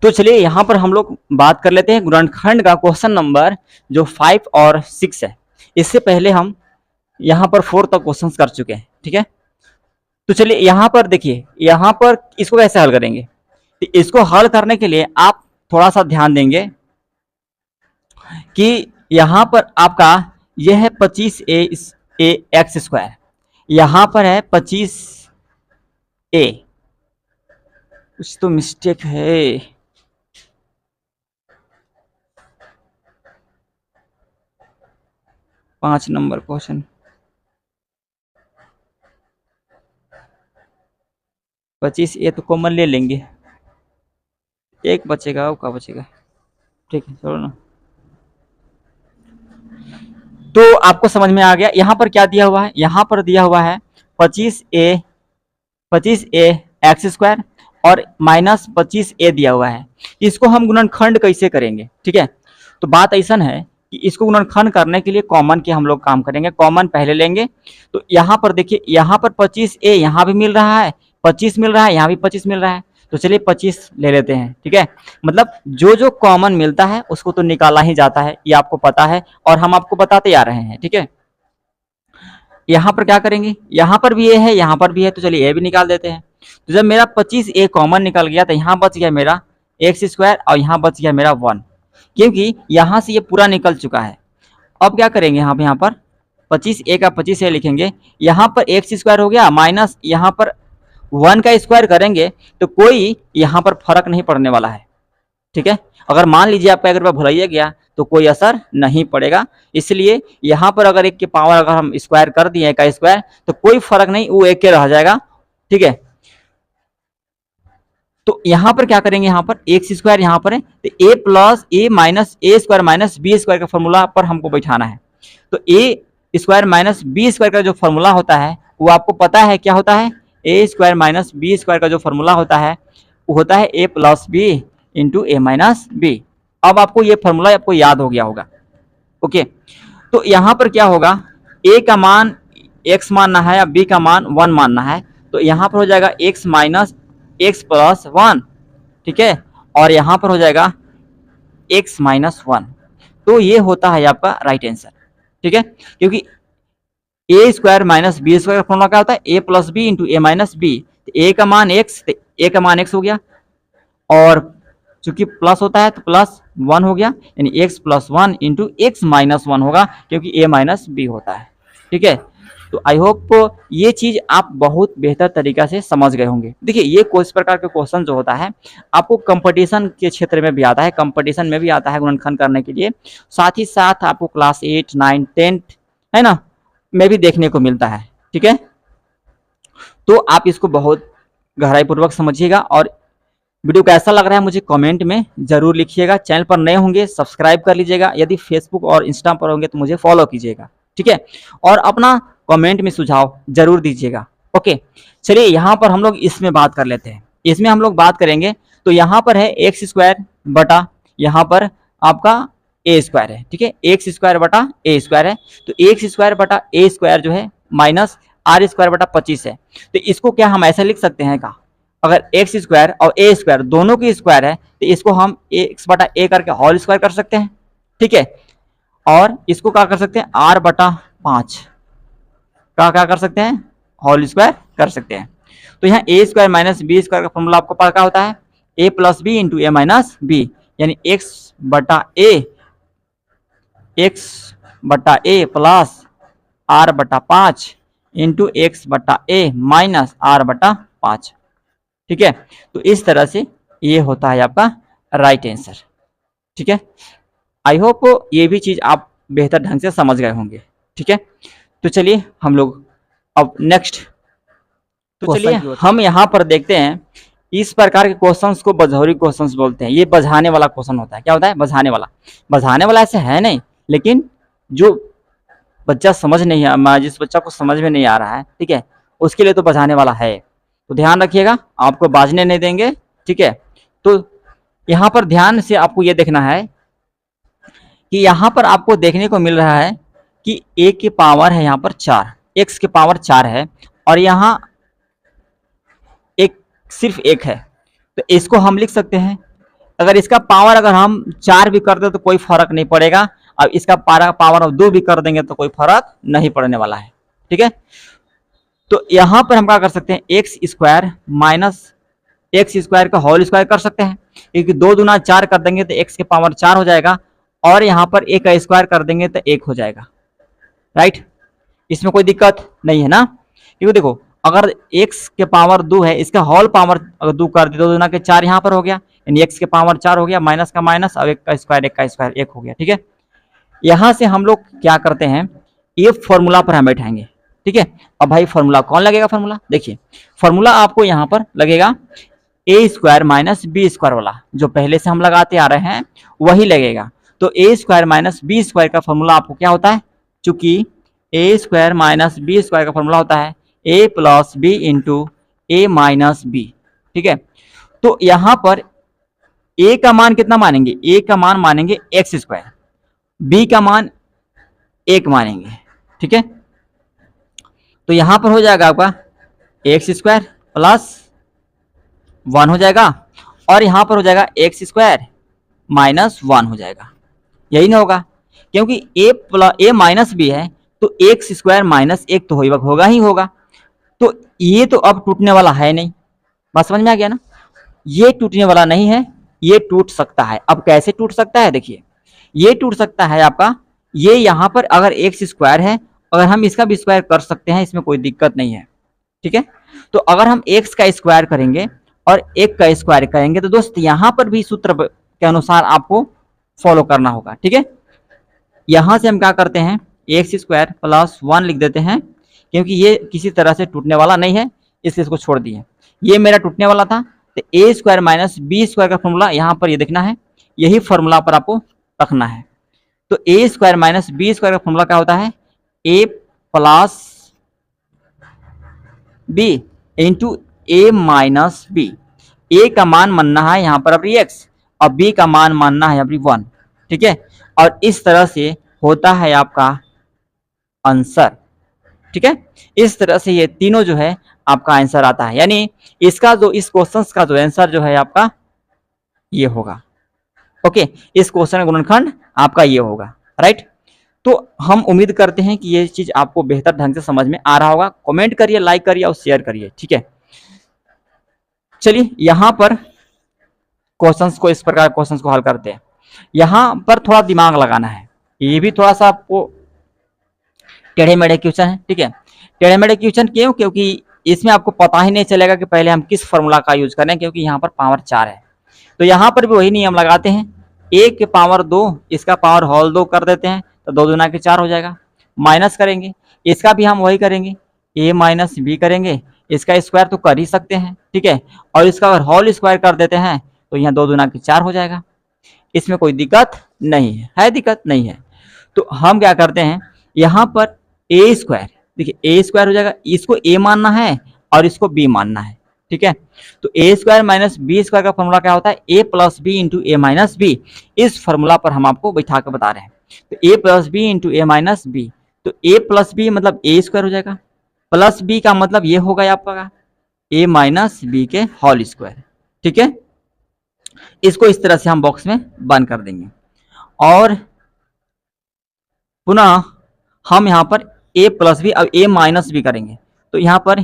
तो चलिए यहाँ पर हम लोग बात कर लेते हैं गुणनखंड का क्वेश्चन नंबर जो 5 और 6 है। इससे पहले हम यहाँ पर 4 तक क्वेश्चन कर चुके हैं, ठीक है। तो चलिए यहाँ पर देखिए, यहाँ पर इसको कैसे हल करेंगे। तो इसको हल करने के लिए आप थोड़ा सा ध्यान देंगे कि यहाँ पर आपका यह है 25a एक्स स्क्वायर, यहाँ पर है 25a। कुछ तो मिस्टेक है, पांच नंबर क्वेश्चन 25a तो कॉमन ले लेंगे, एक बचेगा, वो क्या बचेगा, ठीक है चलो ना। तो आपको समझ में आ गया। यहाँ पर क्या दिया हुआ है, यहाँ पर दिया हुआ है 25a एक्स स्क्वायर और माइनस 25a दिया हुआ है। इसको हम गुणनखंड कैसे करेंगे, ठीक है। तो बात ऐसा है कि इसको गुणनखंड करने के लिए कॉमन के हम लोग काम करेंगे। कॉमन पहले लेंगे तो यहाँ पर देखिए, यहाँ पर 25a यहाँ भी मिल रहा है, 25 मिल रहा है, यहाँ भी 25 मिल रहा है। तो चलिए 25 ले लेते हैं, ठीक है। मतलब जो जो कॉमन मिलता है उसको तो निकाला ही जाता है, ये आपको पता है और हम आपको बताते आ रहे हैं, ठीक है। यहाँ पर क्या करेंगे, यहाँ पर भी ए है, यहाँ पर भी है, तो चलिए ए भी निकाल देते हैं। तो जब मेरा 25a कॉमन निकल गया तो यहाँ बच गया मेरा एक्स स्क्वायर और यहाँ बच गया मेरा 1, क्योंकि यहाँ से ये पूरा निकल चुका है। अब क्या करेंगे, यहाँ पर 25a का 25a लिखेंगे, यहाँ पर एक्स स्क्वायर हो गया माइनस यहाँ पर 1 का स्क्वायर करेंगे तो कोई यहाँ पर फर्क नहीं पड़ने वाला है, ठीक है। अगर मान लीजिए आपका 1 रुपया भुलाइया गया तो कोई असर नहीं पड़ेगा, इसलिए यहाँ पर अगर 1 की पावर अगर हम स्क्वायर कर दिए का स्क्वायर तो कोई फर्क नहीं, वो 1 के रह जाएगा, ठीक है। तो यहाँ पर क्या करेंगे, यहाँ पर एक्स स्क्वायर यहाँ पर है तो a plus a minus a square minus b square का फॉर्मूला पर हमको बैठाना है। तो a square minus b square का जो फॉर्मूला होता है वो आपको पता है क्या होता है, a square minus b square का जो फॉर्मूला होता है वो होता है a plus b into a minus b. अब आपको ये फॉर्मूला आपको याद हो गया होगा, ओके। तो यहाँ पर क्या होगा, a का मान x मानना है या b का मान 1 मानना है, तो यहाँ पर हो जाएगा x माइनस एक्स प्लस 1, ठीक है, और यहाँ पर हो जाएगा x माइनस 1। तो ये होता है आपका राइट आंसर, ठीक है, क्योंकि ए स्क्वायर माइनस बी स्क्वायर का फॉर्मूला क्या होता है, ए plus b into a minus B. ए का मान x, ए का मान x हो गया और चूंकि प्लस होता है तो प्लस 1 हो गया, यानी x plus 1 into x minus 1 होगा, क्योंकि a माइनस बी होता है, ठीक है। तो आई होप ये चीज आप बहुत बेहतर तरीका से समझ गए होंगे। देखिए ये इस प्रकार के क्वेश्चन जो होता है आपको कंपटीशन के क्षेत्र में भी आता है, कंपटीशन में भी आता है गुणनखंड करने के लिए, साथ ही साथ आपको क्लास 8, 9, 10 है ना में भी देखने को मिलता है, ठीक है। तो आप इसको बहुत गहराई पूर्वक समझिएगा और वीडियो कैसा लग रहा है मुझे कमेंट में जरूर लिखिएगा। चैनल पर नए होंगे सब्सक्राइब कर लीजिएगा, यदि फेसबुक और इंस्टा पर होंगे तो मुझे फॉलो कीजिएगा, ठीक है, और अपना कमेंट में सुझाव जरूर दीजिएगा, ओके। चलिए यहाँ पर हम लोग इसमें बात कर लेते हैं। इसमें हम लोग बात करेंगे तो यहाँ पर है एक्स स्क्वायर बटा यहाँ पर आपका ए स्क्वायर है, ठीक है, एक्स स्क्वायर बटा ए स्क्वायर है। तो एक्स स्क्वायर बटा ए स्क्वायर जो है माइनस आर स्क्वायर बटा 25 है। तो इसको क्या हम ऐसा लिख सकते हैं का, अगर एक्स स्क्वायर और ए स्क्वायर दोनों की स्क्वायर है तो इसको हम एक्स बटा ए करके होल स्क्वायर कर सकते हैं, ठीक है, और इसको क्या कर सकते हैं आर बटा 5 का क्या कर सकते हैं होल स्क्वायर कर सकते हैं। तो यहाँ ए स्क्वायर माइनस बी स्क्वायर का फॉर्मूला आपको पता क्या होता है, ए plus b into a minus B, यानी एक्स बटा ए प्लस आर बटा 5 इंटू एक्स बटा ए माइनस आर बटा 5, ठीक है। तो इस तरह से ये होता है आपका राइट आंसर, ठीक है। आई होप ये भी चीज आप बेहतर ढंग से समझ गए होंगे, ठीक है। तो चलिए हम लोग अब नेक्स्ट, तो चलिए हम यहाँ पर देखते हैं इस प्रकार के क्वेश्चंस को बजौरी क्वेश्चंस बोलते हैं। ये बझाने वाला क्वेश्चन होता है, क्या होता है बझाने वाला। बझाने वाला ऐसे है नहीं, लेकिन जो बच्चा समझ नहीं आ, जिस बच्चा को समझ में नहीं आ रहा है, ठीक है, उसके लिए तो बझाने वाला है। तो ध्यान रखिएगा, आपको बाजने नहीं देंगे, ठीक है। तो यहाँ पर ध्यान से आपको ये देखना है कि यहाँ पर आपको देखने को मिल रहा है कि a की पावर है यहाँ पर 4, x की पावर 4 है और यहाँ एक सिर्फ 1 है। तो इसको हम लिख सकते हैं अगर इसका पावर अगर हम 4 भी कर दे तो कोई फर्क नहीं पड़ेगा, अब इसका पावर ऑफ 2 भी कर देंगे तो कोई फर्क नहीं पड़ने वाला है। ठीक है, तो यहां पर हम क्या कर सकते हैं, x square minus x square का होल स्क्वायर कर सकते हैं, क्योंकि 2 दूना 4 कर देंगे तो एक्स के पावर 4 हो जाएगा, और यहाँ पर एक का स्क्वायर कर देंगे तो 1 हो जाएगा। राइट, इसमें कोई दिक्कत नहीं है ना, क्योंकि देखो अगर x के पावर 2 है, इसका होल पावर अगर 2 कर दे तो 2 दूना के 4 यहाँ पर हो गया, यानी x के पावर 4 हो गया, माइनस का माइनस, अब 1 का स्क्वायर 1 हो गया। ठीक है, यहां से हम लोग क्या करते हैं, ये फॉर्मूला पर हम बैठाएंगे। ठीक है, अब भाई फॉर्मूला कौन लगेगा, फॉर्मूला देखिए, फॉर्मूला आपको यहाँ पर लगेगा ए स्क्वायर माइनस बी स्क्वायर वाला, जो पहले से हम लगाते आ रहे हैं वही लगेगा। तो a square minus b square का फॉर्मूला आपको क्या होता है, चूंकि ए स्क्वायर माइनस बी स्क्वायर का फॉर्मूला होता है ए plus b into a minus B. ठीक है, तो यहां पर ए का मान कितना मानेंगे, ए का मान मानेंगे एक्स स्क्वायर, बी का मान 1 मानेंगे। ठीक है, तो यहां पर हो जाएगा आपका एक्स स्क्वायर प्लस 1 हो जाएगा, और यहां पर हो जाएगा एक्स स्क्वायर माइनस 1 हो जाएगा, यही ना होगा, क्योंकि ए माइनस बी है तो एक्स स्क्वायर माइनस 1 तो होगा ही होगा। तो ये तो अब टूटने वाला है नहीं, बात समझ में आ गया ना, ये टूटने वाला नहीं है, ये टूट सकता है। अब कैसे टूट सकता है, देखिए ये टूट सकता है आपका, ये यहाँ पर अगर एक्स स्क्वायर है, अगर हम इसका भी स्क्वायर कर सकते हैं, इसमें कोई दिक्कत नहीं है। ठीक है, तो अगर हम एक्स का स्क्वायर करेंगे और 1 का स्क्वायर करेंगे तो दोस्त यहाँ पर भी सूत्र के अनुसार आपको फॉलो करना होगा। ठीक है, यहां से हम क्या करते हैं, एक्स स्क्वायर प्लस 1 लिख देते हैं, क्योंकि ये किसी तरह से टूटने वाला नहीं है, इसलिए इसको छोड़ दिए। ये मेरा टूटने वाला था, तो a square minus b square का फॉर्मूला यहाँ पर ये देखना है, यही फॉर्मूला पर आपको रखना है। तो a square minus b square का फॉर्मूला क्या होता है, ए plus b into a minus B. ए का मान मानना है यहाँ पर अभी एक्स, और बी का मान मानना है अभी 1। ठीक है, और इस तरह से होता है आपका आंसर। ठीक है, इस तरह से ये तीनों जो है आपका आंसर आता है, यानी इसका जो इस क्वेश्चन का जो आंसर जो है आपका ये होगा। ओके, इस क्वेश्चन का गुणनखंड आपका ये होगा। राइट, तो हम उम्मीद करते हैं कि ये चीज आपको बेहतर ढंग से समझ में आ रहा होगा। कमेंट करिए, लाइक करिए और शेयर करिए। ठीक है, चलिए यहां पर क्वेश्चंस को, इस प्रकार क्वेश्चंस को हल करते हैं। यहां पर थोड़ा दिमाग लगाना है, ये भी थोड़ा सा आपको टेढ़े मेढ़े क्वेश्चन है। ठीक है, टेढ़े मेढ़े क्वेश्चन क्यों, क्योंकि इसमें आपको पता ही नहीं चलेगा कि पहले हम किस फॉर्मूला का यूज करें, क्योंकि यहाँ पर पावर 4 है। तो यहाँ पर भी वही नियम लगाते हैं, ए के पावर 2, इसका पावर होल 2 कर देते हैं तो 2 दूना के 4 हो जाएगा, माइनस करेंगे, इसका भी हम वही करेंगे, ए माइनस बी करेंगे, इसका स्क्वायर तो कर ही सकते हैं। ठीक है, और इसका अगर होल स्क्वायर कर देते हैं तो यहाँ 2 दूना के 4 हो जाएगा, इसमें कोई दिक्कत नहीं है, दिक्कत नहीं है। तो हम क्या करते हैं, यहाँ पर ए स्क्वायर, देखिए ए स्क्वायर हो जाएगा, इसको ए मानना है और इसको बी मानना है। ठीक है, तो a square minus b square का फॉर्मूला क्या होता है, ए plus b into a minus B. इस फॉर्मूला पर हम आपको बैठा कर बता रहे हैं। तो ए plus b into a minus B, तो ए प्लस बी मतलब ए स्क्वायर हो जाएगा, प्लस बी का मतलब ये होगा आपका ए माइनस बी के होल स्क्वायर। ठीक है, इसको इस तरह से हम बॉक्स में बंद कर देंगे, और पुनः हम यहाँ पर ए प्लस बी, अब ए माइनस बी करेंगे, तो यहाँ पर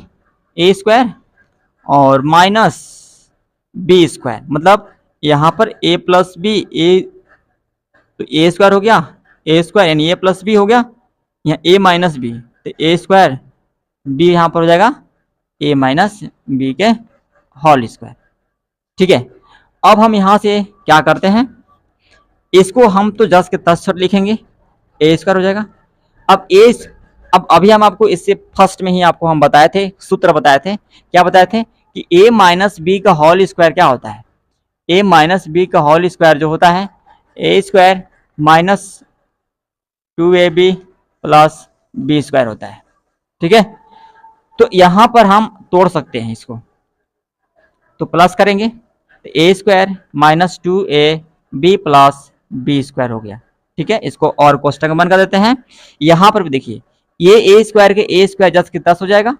ए स्क्वायर और माइनस बी स्क्वायर, मतलब यहाँ पर ए प्लस बी, ए तो ए स्क्वायर हो गया, ए स्क्वायर यानी ए प्लस बी हो गया, यहाँ ए माइनस बी, तो ए स्क्वायर बी यहाँ पर हो जाएगा ए माइनस बी के होल स्क्वायर। ठीक है, अब हम यहाँ से क्या करते हैं, इसको हम तो जस्ट के तस्त लिखेंगे, ए स्क्वायर हो जाएगा। अब अभी हम आपको इससे फर्स्ट में ही आपको हम बताए थे, सूत्र बताए थे, क्या बताए थे कि ए माइनस बी का होल स्क्वायर क्या होता है, ए माइनस बी का होल स्क्वायर जो होता है a square minus 2ab plus b square होता है। ठीक है, तो यहां पर हम तोड़ सकते हैं इसको, तो प्लस करेंगे तो a square minus 2ab plus b square हो गया। ठीक है, इसको और कोष्टक बंद कर देते हैं। यहां पर भी देखिए ये ए स्क्वायर के ए स्क्वायर जस्ट के 10 हो जाएगा।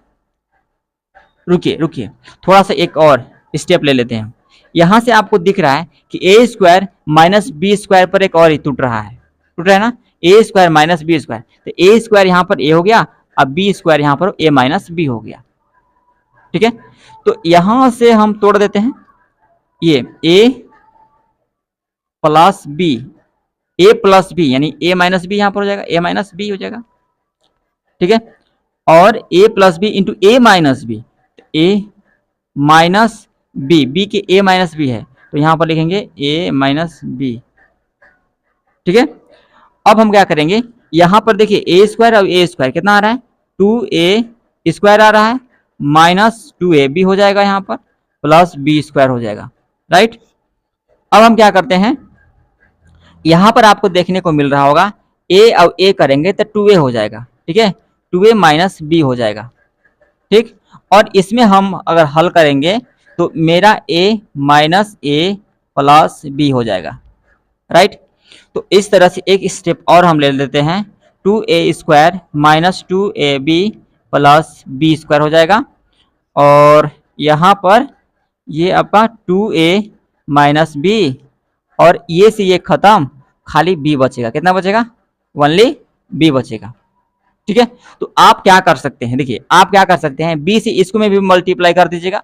रुकिए थोड़ा सा एक और स्टेप ले लेते हैं, यहां से आपको दिख रहा है कि ए स्क्वायर माइनस बी स्क्वायर पर एक और टूट रहा है ना, ए स्क्वायर माइनस बी स्क्वायर, तो ए स्क्वायर यहाँ पर ए हो गया, अब बी स्क्वायर यहाँ पर ए माइनस बी हो गया। ठीक है, तो यहां से हम तोड़ देते हैं, ये ए प्लस बी, ए प्लस बी यानी ए माइनस बी यहां पर हो जाएगा, ए माइनस बी हो जाएगा। ठीक है, और ए plus b into a minus B, A minus B, B के ए माइनस बी है तो यहां पर लिखेंगे ए माइनस बी। ठीक है, अब हम क्या करेंगे, यहां पर देखिए ए स्क्वायर और ए स्क्वायर कितना आ रहा है, 2a स्क्वायर आ रहा है, माइनस 2ab हो जाएगा यहाँ पर, प्लस बी स्क्वायर हो जाएगा। राइट, अब हम क्या करते हैं, यहां पर आपको देखने को मिल रहा होगा a और a करेंगे तो 2a हो जाएगा। ठीक है, 2a माइनस बी हो जाएगा। ठीक, और इसमें हम अगर हल करेंगे तो मेरा a minus a plus b हो जाएगा। राइट, तो इस तरह से एक स्टेप और हम ले लेते हैं, 2a square minus 2ab plus b square हो जाएगा, और यहाँ पर ये आपका 2a माइनस बी, और ये से ये खत्म, खाली b बचेगा, कितना बचेगा, ओनली b बचेगा। ठीक है, तो आप क्या कर सकते हैं, देखिए आप क्या कर सकते हैं, b से इसको में भी मल्टीप्लाई कर दीजिएगा।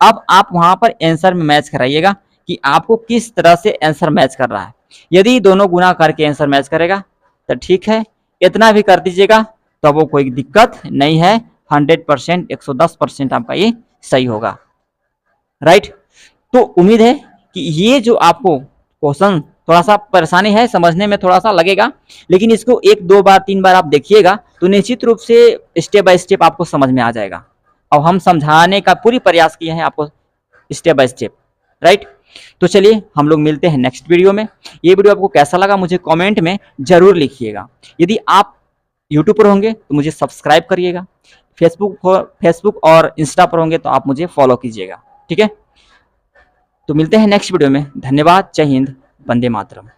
अब आप वहां पर आंसर में मैच कराइएगा कि आपको किस तरह से आंसर मैच कर रहा है। यदि दोनों गुना करके आंसर मैच करेगा तो ठीक है, इतना भी कर दीजिएगा तो वो कोई दिक्कत नहीं है, 100% 110% आपका ये सही होगा। राइट, तो उम्मीद है कि ये जो आपको क्वेश्चन थोड़ा सा परेशानी है, समझने में थोड़ा सा लगेगा, लेकिन इसको 1 2 बार 3 बार आप देखिएगा तो निश्चित रूप से स्टेप बाय स्टेप आपको समझ में आ जाएगा। और हम समझाने का पूरी प्रयास किए हैं आपको स्टेप बाय स्टेप। राइट, तो चलिए हम लोग मिलते हैं नेक्स्ट वीडियो में। ये वीडियो आपको कैसा लगा मुझे कमेंट में जरूर लिखिएगा। यदि आप यूट्यूब पर होंगे तो मुझे सब्सक्राइब करिएगा, फेसबुक और इंस्टा पर होंगे तो आप मुझे फॉलो कीजिएगा। ठीक है, तो मिलते हैं नेक्स्ट वीडियो में। धन्यवाद, जय हिंद, वंदे मातरम।